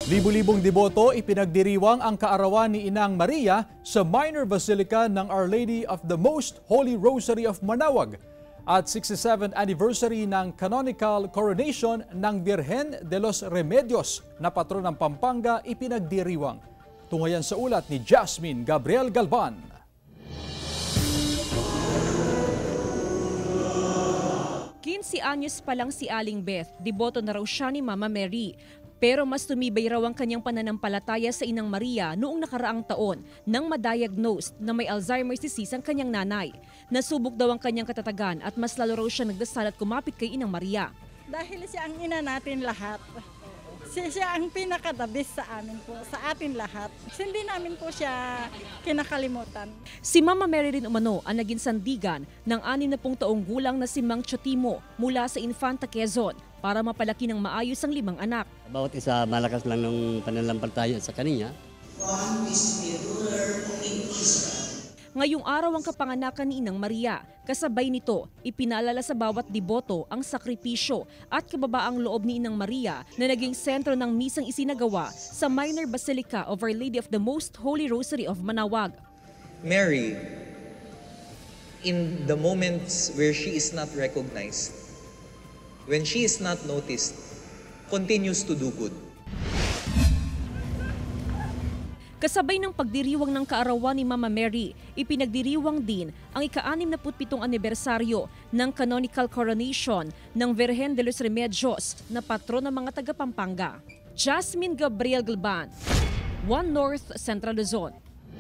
Libu-libong deboto ipinagdiriwang ang kaarawan ni Inang Maria sa Minor Basilica ng Our Lady of the Most Holy Rosary of Manaoag at 67th anniversary ng canonical coronation ng Virgen de los Remedios na patron ng Pampanga ipinagdiriwang. Tungayan sa ulat ni Jasmine Gabriel Galvan. Si anyos pa lang si Aling Beth, deboto na raw siya ni Mama Mary. Pero mas tumibay raw ang kanyang pananampalataya sa Inang Maria noong nakaraang taon nang ma-diagnose na may Alzheimer's disease ang kanyang nanay. Nasubok daw ang kanyang katatagan at mas lalo raw siya nagdasal at kumapit kay Inang Maria. Dahil siya ang ina natin lahat. Siya ang pinaka-the best sa amin po, sa atin lahat. Hindi namin po siya kinakalimutan. Si Mama Mary rin umano ang naging sandigan ng 60 taong gulang na si Mang Chotimo mula sa Infanta, Quezon para mapalaki ng maayos ang 5 anak. Bawat isa malakas lang ng pananampalataya sa kanya. Ngayong araw ang kapanganakan ni Inang Maria. Kasabay nito, ipinaalala sa bawat deboto ang sakripisyo at kababaang loob ni Inang Maria na naging sentro ng misang isinagawa sa Minor Basilica of Our Lady of the Most Holy Rosary of Manaoag. Mary, in the moments where she is not recognized, when she is not noticed, continues to do good. Kasabay ng pagdiriwang ng kaarawan ni Mama Mary, ipinagdiriwang din ang ika-67 anibersaryo ng canonical coronation ng Virgen de los Remedios na patron ng mga taga-Pampanga. Jasmine Gabriel Galvan, One North Central Luzon.